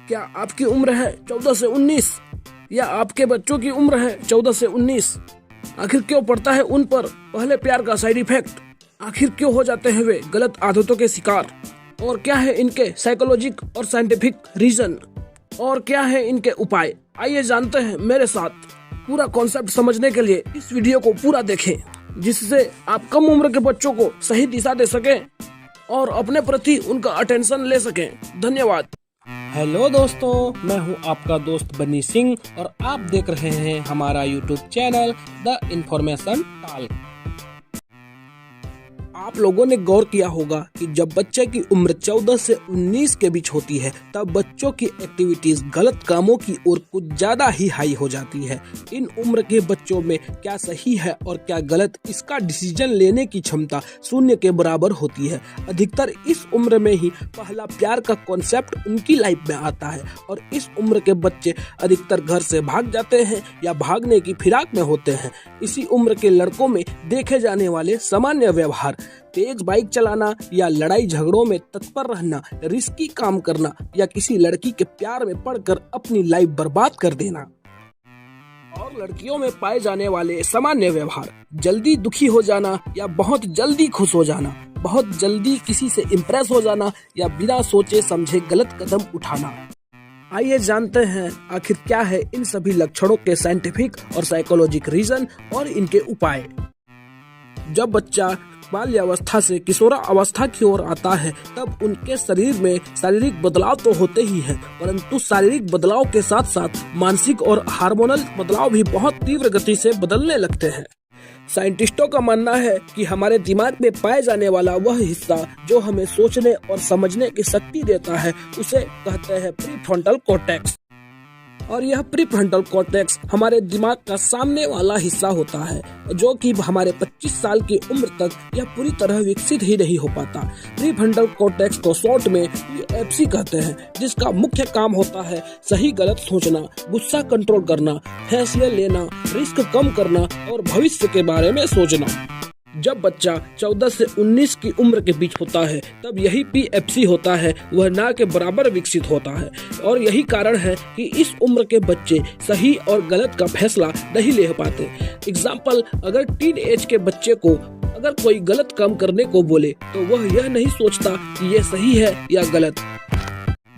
क्या आपकी उम्र है 14 से 19 या आपके बच्चों की उम्र है 14 से 19? आखिर क्यों पड़ता है उन पर पहले प्यार का साइड इफेक्ट? आखिर क्यों हो जाते हैं वे गलत आदतों के शिकार? और क्या है इनके साइकोलॉजिक और साइंटिफिक रीजन? और क्या है इनके उपाय? आइए जानते हैं मेरे साथ। पूरा कॉन्सेप्ट समझने के लिए इस वीडियो को पूरा देखें, जिससे आप कम उम्र के बच्चों को सही दिशा दे सकें और अपने प्रति उनका अटेंशन ले सकें। धन्यवाद। हेलो दोस्तों, मैं हूं आपका दोस्त बनी सिंह और आप देख रहे हैं हमारा YouTube channel the information talk. आप लोगों ने गौर किया होगा कि जब बच्चे की उम्र 14 से 19 के बीच होती है तब बच्चों की एक्टिविटीज गलत कामों की ओर कुछ ज्यादा ही हाई हो जाती है। इन उम्र के बच्चों में क्या सही है और क्या गलत, इसका डिसीजन लेने की क्षमता शून्य के बराबर होती है। अधिकतर इस उम्र में ही पहला प्यार का कॉन्सेप्ट उनकी लाइफ में आता है और इस उम्र के बच्चे अधिकतर घर से भाग जाते हैं या भागने की फिराक में होते हैं। इसी उम्र के लड़कों में देखे जाने वाले सामान्य व्यवहार, तेज बाइक चलाना या लड़ाई झगड़ों में तत्पर रहना, रिस्की काम करना या किसी लड़की के प्यार में पड़कर अपनी लाइफ बर्बाद कर देना। और लड़कियों में पाए जाने वाले सामान्य व्यवहार, जल्दी दुखी हो जाना या बहुत जल्दी खुश हो जाना, बहुत जल्दी किसी से इम्प्रेस हो जाना या बिना सोचे समझे गलत कदम उठाना। आइए जानते हैं आखिर क्या है इन सभी लक्षणों के साइंटिफिक और साइकोलॉजिक रीजन और इनके उपाय। जब बच्चा बाल्यावस्था से किशोरा अवस्था की ओर आता है तब उनके शरीर में शारीरिक बदलाव तो होते ही हैं, परंतु शारीरिक बदलाव के साथ साथ मानसिक और हार्मोनल बदलाव भी बहुत तीव्र गति से बदलने लगते हैं। साइंटिस्टों का मानना है कि हमारे दिमाग में पाए जाने वाला वह हिस्सा जो हमें सोचने और समझने की शक्ति देता है उसे कहते हैं प्रीफ्रंटल कॉर्टेक्स। और यह प्रीफ्रंटल कॉर्टेक्स हमारे दिमाग का सामने वाला हिस्सा होता है, जो कि हमारे 25 साल की उम्र तक यह पूरी तरह विकसित ही नहीं हो पाता। प्रीफ्रंटल कॉर्टेक्स को शॉर्ट में PFC कहते हैं, जिसका मुख्य काम होता है सही गलत सोचना, गुस्सा कंट्रोल करना, फैसले लेना, रिस्क कम करना और भविष्य के बारे में सोचना। जब बच्चा 14 से 19 की उम्र के बीच होता है तब यही PFC होता है वह ना के बराबर विकसित होता है और यही कारण है कि इस उम्र के बच्चे सही और गलत का फैसला नहीं ले पाते। एग्जाम्पल, अगर टीन एज के बच्चे को अगर कोई गलत काम करने को बोले तो वह यह नहीं सोचता कि यह सही है या गलत,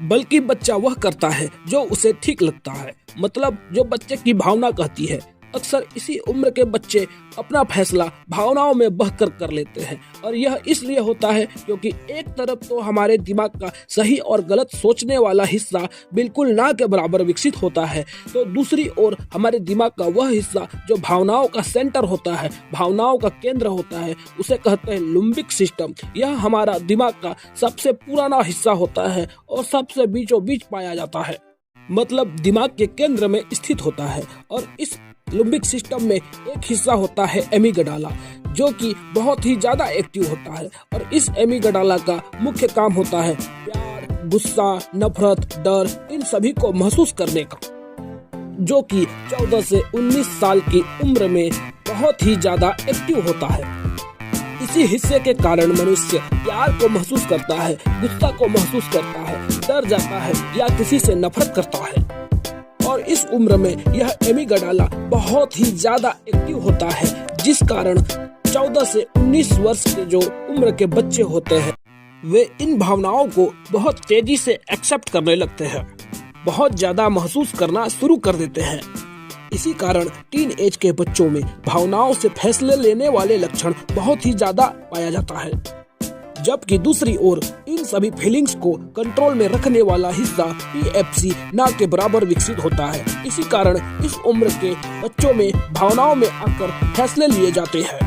बल्कि बच्चा वह करता है जो उसे ठीक लगता है, मतलब जो बच्चे की भावना कहती है। अक्सर इसी उम्र के बच्चे अपना फैसला भावनाओं में बहकर कर लेते हैं और यह इसलिए होता है क्योंकि एक तरफ तो हमारे दिमाग का सही और गलत सोचने वाला हिस्सा बिल्कुल ना के बराबर विकसित होता है, तो दूसरी ओर हमारे दिमाग का वह हिस्सा जो भावनाओं का सेंटर होता है, भावनाओं का केंद्र होता है, उसे कहते हैं लिम्बिक सिस्टम। यह हमारा दिमाग का सबसे पुराना हिस्सा होता है और सबसे बीचों बीच पाया जाता है, मतलब दिमाग के केंद्र में स्थित होता है। और इस लिम्बिक सिस्टम में एक हिस्सा होता है एमिगडाला, जो कि बहुत ही ज्यादा एक्टिव होता है और इस एमिगडाला का मुख्य काम होता है प्यार, गुस्सा, नफरत, डर, इन सभी को महसूस करने का, जो कि 14 से 19 साल की उम्र में बहुत ही ज्यादा एक्टिव होता है। इसी हिस्से के कारण मनुष्य प्यार को महसूस करता है, गुस्सा को महसूस करता है, डर जाता है या किसी से नफरत करता है। और इस उम्र में यह एमिगडाला बहुत ही ज्यादा एक्टिव होता है, जिस कारण 14 से 19 वर्ष के जो उम्र के बच्चे होते हैं वे इन भावनाओं को बहुत तेजी से एक्सेप्ट करने लगते हैं, बहुत ज्यादा महसूस करना शुरू कर देते हैं। इसी कारण टीन एज के बच्चों में भावनाओं से फैसले लेने वाले लक्षण बहुत ही ज्यादा पाया जाता है, जबकि दूसरी ओर इन सभी फीलिंग्स को कंट्रोल में रखने वाला हिस्सा PFC ना के बराबर विकसित होता है। इसी कारण इस उम्र के बच्चों में भावनाओं में आकर फैसले लिए जाते हैं।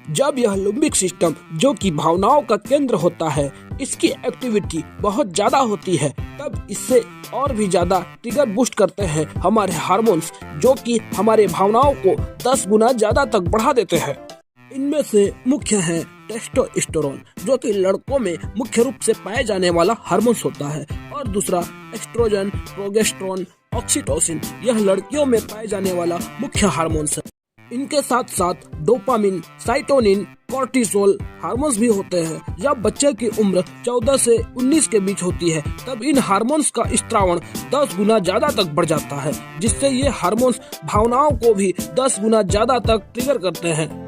जब यह लिम्बिक सिस्टम, जो कि भावनाओं का केंद्र होता है, इसकी एक्टिविटी बहुत ज्यादा होती है, तब इससे और भी ज्यादा ट्रिगर बूस्ट करते हैं हमारे हार्मोन्स, जो कि हमारे भावनाओं को 10 गुना ज्यादा तक बढ़ा देते हैं। इनमें से मुख्य है टेस्टोस्टेरोन, जो कि लड़कों में मुख्य रूप से पाए जाने वाला हार्मोन्स होता है, और दूसरा एस्ट्रोजन, प्रोजेस्टेरोन, ऑक्सीटोसिन, यह लड़कियों में पाए जाने वाला मुख्य हार्मोन्स है। इनके साथ साथ डोपामिन, साइटोनिन, कॉर्टिसोल हार्मोन्स भी होते हैं। जब बच्चे की उम्र 14 से 19 के बीच होती है तब इन हार्मोन्स का स्त्रावण 10 गुना ज्यादा तक बढ़ जाता है, जिससे ये हार्मोन्स भावनाओं को भी 10 गुना ज्यादा तक ट्रिगर करते हैं।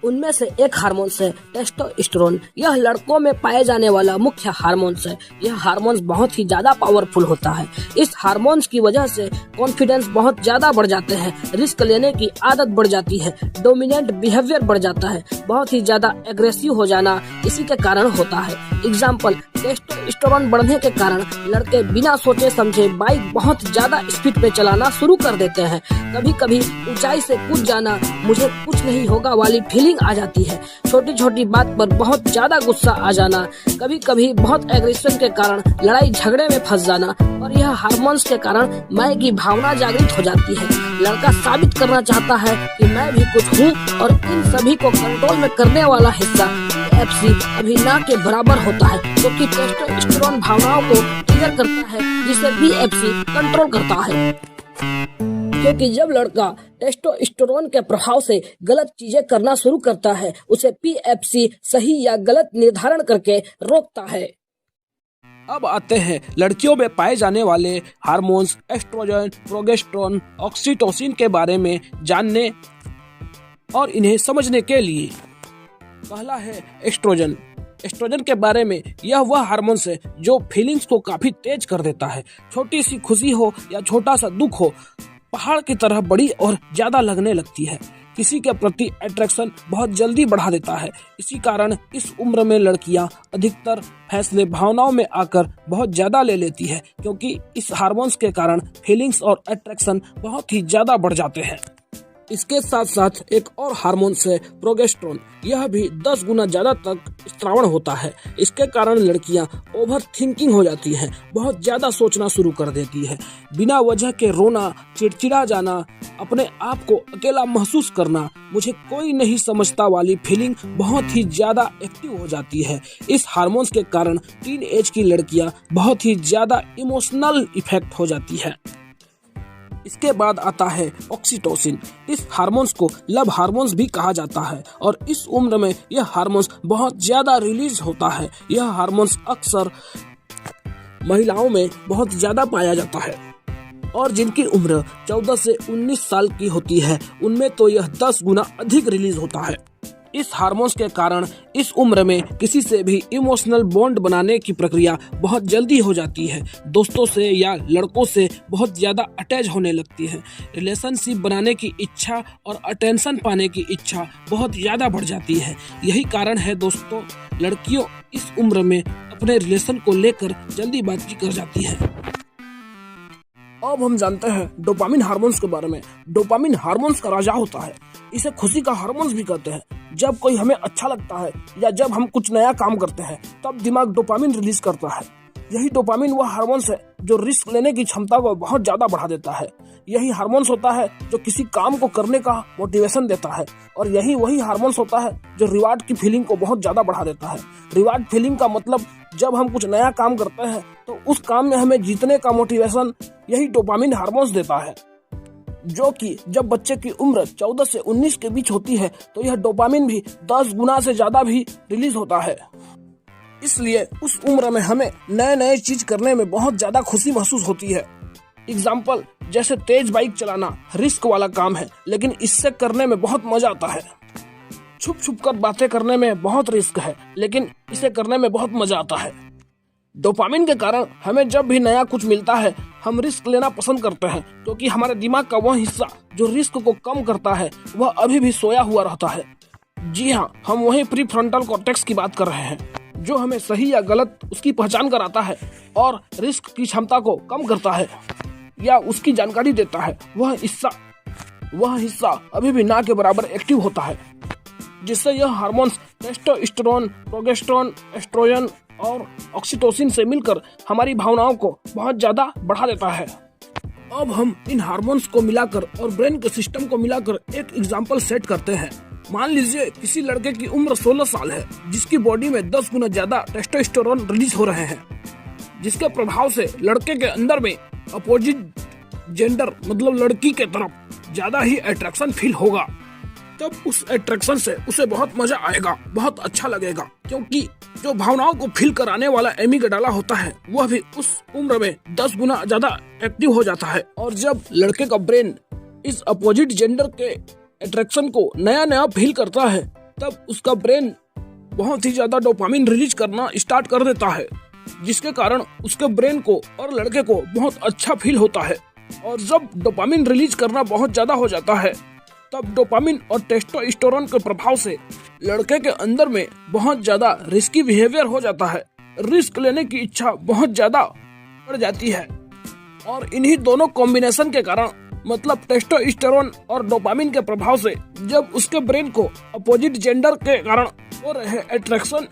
उनमें से एक हार्मोन्स है टेस्टोस्टेरोन। यह लड़कों में पाए जाने वाला मुख्य हार्मोन्स है। यह हार्मोन्स बहुत ही ज्यादा पावरफुल होता है। इस हार्मोन्स की वजह से कॉन्फिडेंस बहुत ज्यादा बढ़ जाते हैं, रिस्क लेने की आदत बढ़ जाती है, डोमिनेंट बिहेवियर बढ़ जाता है, बहुत ही ज्यादा एग्रेसिव हो जाना इसी के कारण होता है। एग्जाम्पल, टेस्टोस्टेरोन बढ़ने के कारण लड़के बिना सोचे समझे बाइक बहुत ज्यादा स्पीड पे चलाना शुरू कर देते हैं। कभी कभी ऊंचाई से कूद जाना, मुझे कुछ नहीं होगा वाली फीलिंग आ जाती है। छोटी छोटी बात पर बहुत ज्यादा गुस्सा आ जाना, कभी कभी बहुत एग्रेशन के कारण लड़ाई झगड़े में फंस जाना, और यह हार्मोन्स के कारण मैं की भावना जागृत हो जाती है। लड़का साबित करना चाहता है कि मैं भी कुछ हूँ, और इन सभी को कंट्रोल में करने वाला हिस्सा PFC अभी ना के बराबर होता है, क्योंकि टेस्टोस्टेरोन भावनाओं को ट्रिगर करता है, जिसे PFC कंट्रोल करता है। क्योंकि जब लड़का टेस्टोस्टेरोन के प्रभाव से गलत चीजें करना शुरू करता है, उसे PFC सही या गलत निर्धारण करके रोकता है। अब आते हैं लड़कियों में पाए जाने वाले हार्मोन्स एस्ट्रोजन, प्रोजेस्टेरोन, ऑक्सीटोसिन के बारे में जानने और इन्हें समझने के लिए। पहला है एस्ट्रोजन। एस्ट्रोजन के बारे में, यह वह हार्मोन्स है जो फीलिंग्स को काफी तेज कर देता है। छोटी सी खुशी हो या छोटा सा दुख हो, पहाड़ की तरह बड़ी और ज्यादा लगने लगती है। किसी के प्रति अट्रैक्शन बहुत जल्दी बढ़ा देता है। इसी कारण इस उम्र में लड़कियां अधिकतर फैसले भावनाओं में आकर बहुत ज्यादा ले लेती है, क्योंकि इस हार्मोन्स के कारण फीलिंग्स और अट्रैक्शन बहुत ही ज्यादा बढ़ जाते हैं। इसके साथ साथ एक और हार्मोन्स है प्रोजेस्टेरोन। यह भी 10 गुना ज्यादा तक स्त्रावण होता है। इसके कारण लड़कियां ओवर थिंकिंग हो जाती हैं, बहुत ज्यादा सोचना शुरू कर देती है। बिना वजह के रोना, चिड़चिड़ा जाना, अपने आप को अकेला महसूस करना, मुझे कोई नहीं समझता वाली फीलिंग बहुत ही ज्यादा एक्टिव हो जाती है। इस हार्मोन्स के कारण टीन एज की लड़कियां बहुत ही ज्यादा इमोशनल इफेक्ट हो जाती है। इसके बाद आता है ऑक्सीटोसिन। इस हार्मोन्स को लव हार्मोन्स भी कहा जाता है, और इस उम्र में यह हार्मोन्स बहुत ज्यादा रिलीज होता है। यह हार्मोन्स अक्सर महिलाओं में बहुत ज्यादा पाया जाता है, और जिनकी उम्र 14 से 19 साल की होती है उनमें तो यह 10 गुना अधिक रिलीज होता है। इस हार्मोन्स के कारण इस उम्र में किसी से भी इमोशनल बॉन्ड बनाने की प्रक्रिया बहुत जल्दी हो जाती है। दोस्तों से या लड़कों से बहुत ज्यादा अटैच होने लगती है। रिलेशनशिप बनाने की इच्छा और अटेंशन पाने की इच्छा बहुत ज्यादा बढ़ जाती है। यही कारण है दोस्तों, लड़कियों इस उम्र में अपने रिलेशन को लेकर जल्दीबाजी कर जाती है। अब हम जानते हैं डोपामिन हार्मोन्स के बारे में। डोपामिन हार्मोन्स का राजा होता है। इसे खुशी का हार्मोन्स भी कहते हैं। जब कोई हमें अच्छा लगता है या जब हम कुछ नया काम करते हैं तब दिमाग डोपामिन रिलीज करता है। यही डोपामिन वह हार्मोन्स है जो रिस्क लेने की क्षमता को बहुत ज्यादा बढ़ा देता है। यही हार्मोन्स होता है जो किसी काम को करने का मोटिवेशन देता है, और यही वही हार्मोन्स होता है जो रिवार्ड की फीलिंग को बहुत ज्यादा बढ़ा देता है। रिवार्ड फीलिंग का मतलब, जब हम कुछ नया काम करते हैं तो उस काम में हमें जीतने का मोटिवेशन यही डोपामिन हार्मोन्स देता है, जो कि जब बच्चे की उम्र 14 से 19 के बीच होती है तो यह डोपामिन भी 10 गुना से ज्यादा भी रिलीज होता है। इसलिए उस उम्र में हमें नए नए चीज करने में बहुत ज्यादा खुशी महसूस होती है। एग्जाम्पल, जैसे तेज बाइक चलाना रिस्क वाला काम है, लेकिन इससे करने में बहुत मजा आता है। छुप छुप कर बातें करने में बहुत रिस्क है, लेकिन इसे करने में बहुत मजा आता है। डोपामिन के कारण हमें जब भी नया कुछ मिलता है हम रिस्क लेना पसंद करते हैं, क्योंकि हमारे दिमाग का वह हिस्सा जो रिस्क को कम करता है वह अभी भी सोया हुआ रहता है। जी हाँ, हम वही प्री फ्रंटल कॉर्टेक्स की बात कर रहे हैं, जो हमें सही या गलत उसकी पहचान कराता है और रिस्क की क्षमता को कम करता है या उसकी जानकारी देता है। वह हिस्सा अभी भी ना के बराबर एक्टिव होता है, जिससे यह हार्मोन्स टेस्टोस्टेरोन, प्रोजेस्टेरोन, एस्ट्रोजन और ऑक्सीटोसिन से मिलकर हमारी भावनाओं को बहुत ज्यादा बढ़ा देता है। अब हम इन हार्मोन्स को मिलाकर और ब्रेन के सिस्टम को मिलाकर एक एग्जांपल सेट करते हैं। मान लीजिए किसी लड़के की उम्र 16 साल है, जिसकी बॉडी में 10 गुना ज्यादा टेस्टोस्टेरोन रिलीज हो रहे हैं, जिसके प्रभाव से लड़के के अंदर में अपोजिट जेंडर मतलब लड़की के तरफ ज्यादा ही अट्रैक्शन फील होगा। तब उस अट्रैक्शन से उसे बहुत मजा आएगा, बहुत अच्छा लगेगा, क्योंकि जो भावनाओं को फील कराने वाला एमिगडाला होता है वह भी उस उम्र में 10 गुना ज्यादा एक्टिव हो जाता है। और जब लड़के का ब्रेन इस अपोजिट जेंडर के अट्रैक्शन को नया नया फील करता है तब उसका ब्रेन बहुत ही ज्यादा डोपामिन रिलीज करना स्टार्ट कर देता है, जिसके कारण उसके ब्रेन को और लड़के को बहुत अच्छा फील होता है। और जब डोपामिन रिलीज करना बहुत ज्यादा हो जाता है तब डोपामिन और टेस्टोस्टेरोन के प्रभाव से लड़के के अंदर में बहुत ज्यादा रिस्की बिहेवियर हो जाता है, रिस्क लेने की इच्छा बहुत ज्यादा बढ़ जाती है। और इन्हीं दोनों कॉम्बिनेशन के कारण मतलब टेस्टोस्टेरोन और डोपामिन के प्रभाव से जब उसके ब्रेन को अपोजिट जेंडर के कारण हो रहे अट्रैक्शन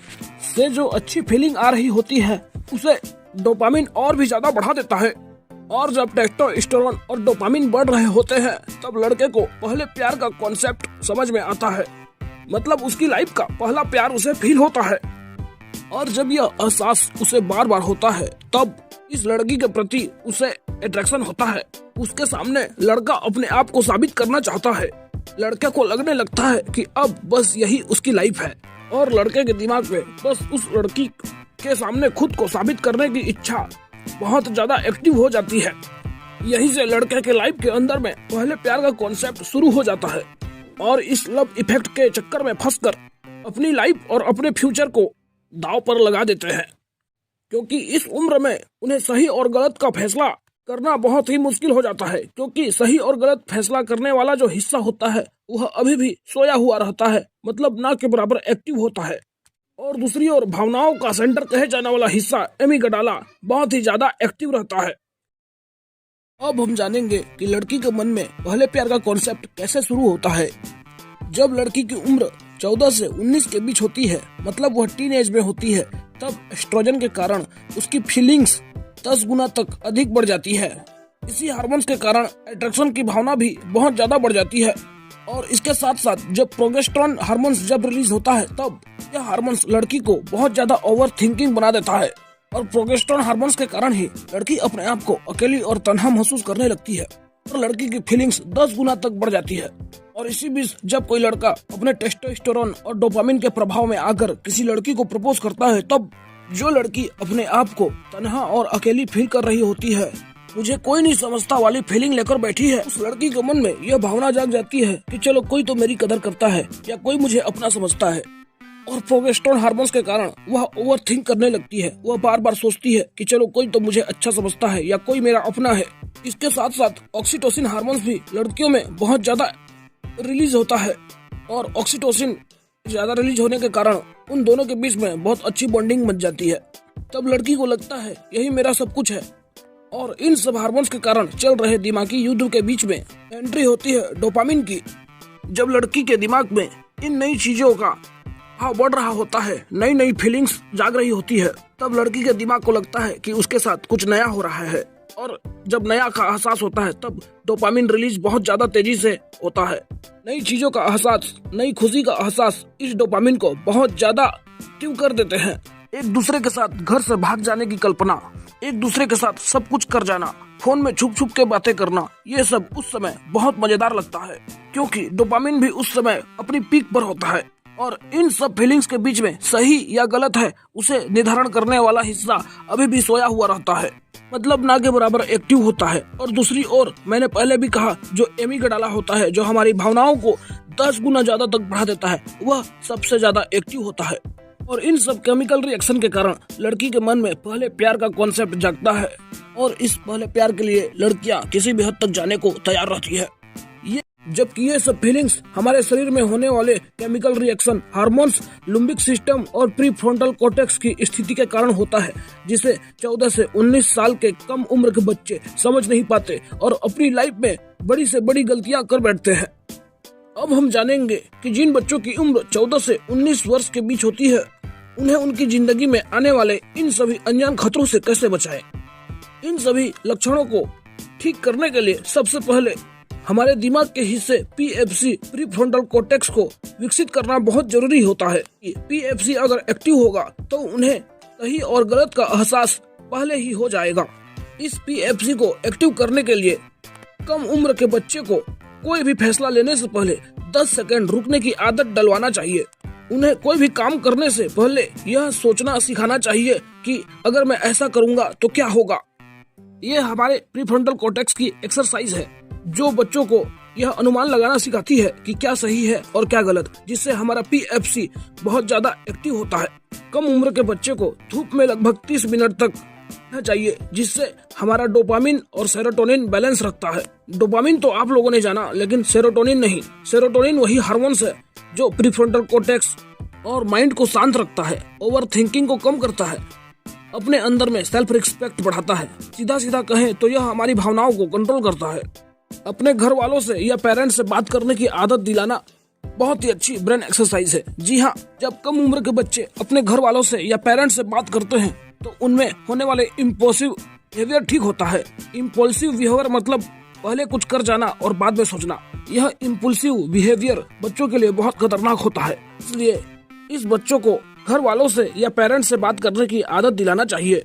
से जो अच्छी फीलिंग आ रही होती है उसे डोपामिन और भी ज्यादा बढ़ा देता है। और जब टेस्टोस्टेरोन और डोपामिन बढ़ रहे होते हैं तब लड़के को पहले प्यार का कॉन्सेप्ट समझ में आता है, मतलब उसकी लाइफ का पहला प्यार उसे फील होता है। और जब यह एहसास उसे बार बार होता है तब इस लड़की के प्रति उसे अट्रैक्शन होता है। उसके सामने लड़का अपने आप को साबित करना चाहता है। लड़के को लगने लगता है कि अब बस यही उसकी लाइफ है और लड़के के दिमाग में बस उस लड़की के सामने खुद को साबित करने की इच्छा बहुत ज्यादा एक्टिव हो जाती है। यहीं से लड़के के लाइफ के अंदर में पहले प्यार का कॉन्सेप्ट शुरू हो जाता है और इस लव इफेक्ट के चक्कर में फंसकर अपनी लाइफ और अपने फ्यूचर को दांव पर लगा देते हैं, क्योंकि इस उम्र में उन्हें सही और गलत का फैसला करना बहुत ही मुश्किल हो जाता है, क्योंकि सही और गलत फैसला करने वाला जो हिस्सा होता है वह अभी भी सोया हुआ रहता है, मतलब ना के बराबर एक्टिव होता है। और दूसरी ओर भावनाओं का सेंटर कहे जाने वाला हिस्सा एमिगडाला बहुत ही ज्यादा एक्टिव रहता है। अब हम जानेंगे कि लड़की के मन में पहले प्यार का कॉन्सेप्ट कैसे शुरू होता है। जब लड़की की उम्र 14 से 19 के बीच होती है, मतलब वह टीन एज में होती है, तब एस्ट्रोजन के कारण उसकी फीलिंग्स 10 गुना तक अधिक बढ़ जाती है। इसी हार्मोन्स के कारण अट्रैक्शन की भावना भी बहुत ज्यादा बढ़ जाती है। और इसके साथ साथ जब प्रोजेस्टेरोन हार्मोन्स जब रिलीज होता है तब यह हार्मोन्स लड़की को बहुत ज्यादा ओवर थिंकिंग बना देता है। और प्रोजेस्टेरोन हार्मोन्स के कारण ही लड़की अपने आप को अकेली और तन्हा महसूस करने लगती है और लड़की की फीलिंग्स 10 गुना तक बढ़ जाती है। और इसी बीच जब कोई लड़का अपने टेस्टोस्टेरोन और डोपामिन के प्रभाव में आकर किसी लड़की को प्रपोज करता है तब जो लड़की अपने आप को तन्हा और अकेली फील कर रही होती है, मुझे कोई नहीं समझता वाली फीलिंग लेकर बैठी है, उस लड़की के मन में यह भावना जाग जाती है कि चलो कोई तो मेरी कदर करता है या कोई मुझे अपना समझता है। और प्रोजेस्टेरोन हार्मोन्स के कारण वह ओवर थिंक करने लगती है, वह बार बार सोचती है कि चलो कोई तो मुझे अच्छा समझता है या कोई मेरा अपना है। इसके साथ साथ ऑक्सीटोसिन हार्मोन्स भी लड़कियों में बहुत ज्यादा रिलीज होता है और ऑक्सीटोसिन ज्यादा रिलीज होने के कारण उन दोनों के बीच में बहुत अच्छी बॉन्डिंग बन जाती है। तब लड़की को लगता है यही मेरा सब कुछ है। और इन सब हार्मोन्स के कारण चल रहे दिमागी युद्ध के बीच में एंट्री होती है डोपामिन की। जब लड़की के दिमाग में इन नई चीजों का भाव बढ़ रहा होता है, नई नई फीलिंग्स जाग रही होती है, तब लड़की के दिमाग को लगता है कि उसके साथ कुछ नया हो रहा है। और जब नया का एहसास होता है तब डोपामिन रिलीज बहुत ज्यादा तेजी से होता है। नई चीजों का एहसास, नई खुशी का एहसास इस डोपामिन को बहुत ज्यादा एक्टिव कर देते हैं। एक दूसरे के साथ घर से भाग जाने की कल्पना, एक दूसरे के साथ सब कुछ कर जाना, फोन में छुप छुप के बातें करना, ये सब उस समय बहुत मजेदार लगता है, क्योंकि डोपामिन भी उस समय अपनी पीक पर होता है। और इन सब फीलिंग्स के बीच में सही या गलत है उसे निर्धारण करने वाला हिस्सा अभी भी सोया हुआ रहता है, मतलब ना के बराबर एक्टिव होता है। और दूसरी ओर मैंने पहले भी कहा, जो एमिगडाला होता है, जो हमारी भावनाओं को 10 गुना ज्यादा तक बढ़ा देता है, वह सबसे ज्यादा एक्टिव होता है। और इन सब केमिकल रिएक्शन के कारण लड़की के मन में पहले प्यार का कॉन्सेप्ट जागता है और इस पहले प्यार के लिए लड़कियां किसी भी हद तक जाने को तैयार रहती है। जबकि ये सब फीलिंग्स हमारे शरीर में होने वाले chemical reaction, hormones, limbic system और प्रीफ्रंटल कॉर्टेक्स की स्थिति के कारण होता है, जिसे 14 से 19 साल के कम उम्र के बच्चे समझ नहीं पाते और अपनी लाइफ में बड़ी से बड़ी गलतियां कर बैठते हैं। अब हम जानेंगे कि जिन बच्चों की उम्र 14 से 19 वर्ष के बीच होती है, उन्हें उनकी जिंदगी में आने वाले इन सभी अनजान खतरों से कैसे बचाएं। इन सभी लक्षणों को ठीक करने के लिए सबसे पहले हमारे दिमाग के हिस्से पीएफसी, प्रीफ्रंटल कॉर्टेक्स को विकसित करना बहुत जरूरी होता है। पीएफसी अगर एक्टिव होगा तो उन्हें सही और गलत का एहसास पहले ही हो जाएगा। इस पीएफसी को एक्टिव करने के लिए कम उम्र के बच्चे को कोई भी फैसला लेने से पहले 10 सेकंड रुकने की आदत डलवाना चाहिए। उन्हें कोई भी काम करने से पहले यह सोचना सिखाना चाहिए कि अगर मैं ऐसा करूंगा तो क्या होगा। ये हमारे प्रीफ्रंटल कॉर्टेक्स की एक्सरसाइज है जो बच्चों को यह अनुमान लगाना सिखाती है कि क्या सही है और क्या गलत, जिससे हमारा PFC बहुत ज्यादा एक्टिव होता है। कम उम्र के बच्चे को धूप में लगभग 30 मिनट तक रहना चाहिए, जिससे हमारा डोपामिन और सेरोटोनिन बैलेंस रखता है। डोपामिन तो आप लोगों ने जाना, लेकिन सेरोटोनिन नहीं। सेरोटोनिन वही हार्मोन्स है जो प्रीफ्रंटल कॉर्टेक्स और माइंड को शांत रखता है, ओवर थिंकिंग को कम करता है, अपने अंदर में सेल्फ रिस्पेक्ट बढ़ाता है। सीधा सीधा कहें तो यह हमारी भावनाओं को कंट्रोल करता है। अपने घर वालों से या पेरेंट्स से बात करने की आदत दिलाना बहुत ही अच्छी ब्रेन एक्सरसाइज है। जी हाँ, जब कम उम्र के बच्चे अपने घर वालों से या पेरेंट्स से बात करते हैं तो उनमें होने वाले इम्पल्सिव बिहेवियर ठीक होता है। इम्पल्सिव बिहेवियर मतलब पहले कुछ कर जाना और बाद में सोचना। यह इम्पल्सिव बिहेवियर बच्चों के लिए बहुत खतरनाक होता है, इसलिए इस बच्चों को घर वालों से या पेरेंट्स से बात करने की आदत दिलाना चाहिए।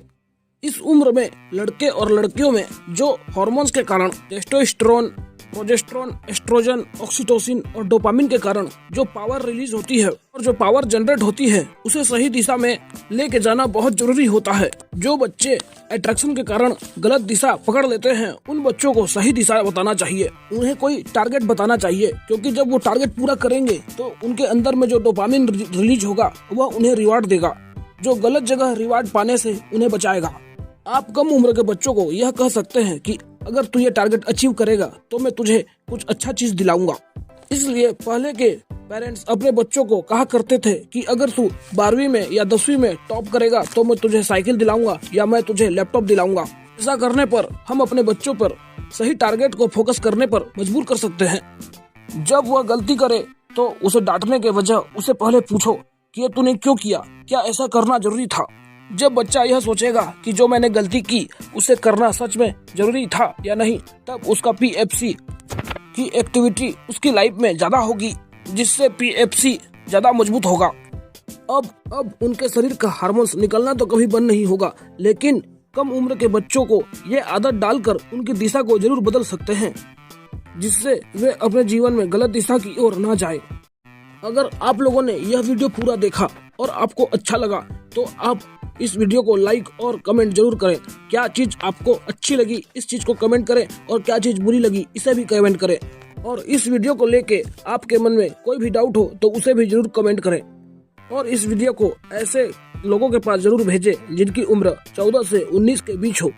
इस उम्र में लड़के और लड़कियों में जो हार्मोन्स के कारण टेस्टोस्टेरोन, प्रोजेस्टेरोन, एस्ट्रोजन, ऑक्सीटोसिन और डोपामिन के कारण जो पावर रिलीज होती है और जो पावर जनरेट होती है उसे सही दिशा में लेके जाना बहुत जरूरी होता है। जो बच्चे अट्रैक्शन के कारण गलत दिशा पकड़ लेते हैं उन बच्चों को सही दिशा बताना चाहिए। उन्हें कोई टारगेट बताना चाहिए, क्योंकि जब वो टारगेट पूरा करेंगे तो उनके अंदर में जो डोपामिन रिलीज होगा वह उन्हें रिवार्ड देगा, जो गलत जगह रिवार्ड पाने से उन्हें बचाएगा। आप कम उम्र के बच्चों को यह कह सकते हैं कि अगर तू ये टारगेट अचीव करेगा तो मैं तुझे कुछ अच्छा चीज दिलाऊंगा। इसलिए पहले के पेरेंट्स अपने बच्चों को कहा करते थे कि अगर तू 12वीं में या 10वीं में टॉप करेगा तो मैं तुझे साइकिल दिलाऊंगा या मैं तुझे लैपटॉप दिलाऊंगा। ऐसा करने पर हम अपने बच्चों पर सही टारगेट को फोकस करने पर मजबूर कर सकते हैं। जब वह गलती करे तो उसे डांटने के वजह उसे पहले पूछो कि ये तूने क्यों किया, क्या ऐसा करना जरूरी था। जब बच्चा यह सोचेगा कि जो मैंने गलती की उसे करना सच में जरूरी था या नहीं, तब उसका PFC की एक्टिविटी उसकी लाइफ में ज्यादा होगी, जिससे PFC ज्यादा मजबूत होगा। अब उनके शरीर का हार्मोन्स निकलना तो कभी बंद नहीं होगा, लेकिन कम उम्र के बच्चों को ये आदत डालकर उनकी दिशा को जरूर बदल सकते हैं, जिससे वे अपने जीवन में गलत दिशा की ओर ना जाए। अगर आप लोगों ने यह वीडियो पूरा देखा और आपको अच्छा लगा तो आप इस वीडियो को लाइक और कमेंट जरूर करें। क्या चीज आपको अच्छी लगी इस चीज को कमेंट करें, और क्या चीज बुरी लगी इसे भी कमेंट करें। और इस वीडियो को लेके आपके मन में कोई भी डाउट हो तो उसे भी जरूर कमेंट करें। और इस वीडियो को ऐसे लोगों के पास जरूर भेजें जिनकी उम्र 14 से 19 के बीच हो,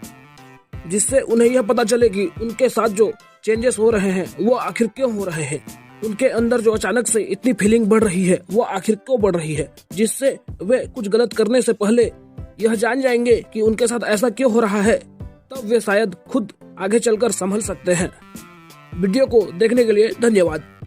जिससे उन्हें यह पता चले कि उनके साथ जो चेंजेस हो रहे हैं वो आखिर क्यों हो रहे हैं। उनके अंदर जो अचानक से इतनी फीलिंग बढ़ रही है वो आखिर क्यों बढ़ रही है, जिससे वे कुछ गलत करने से पहले यह जान जाएंगे कि उनके साथ ऐसा क्यों हो रहा है। तब वे शायद खुद आगे चलकर संभल सकते हैं। वीडियो को देखने के लिए धन्यवाद।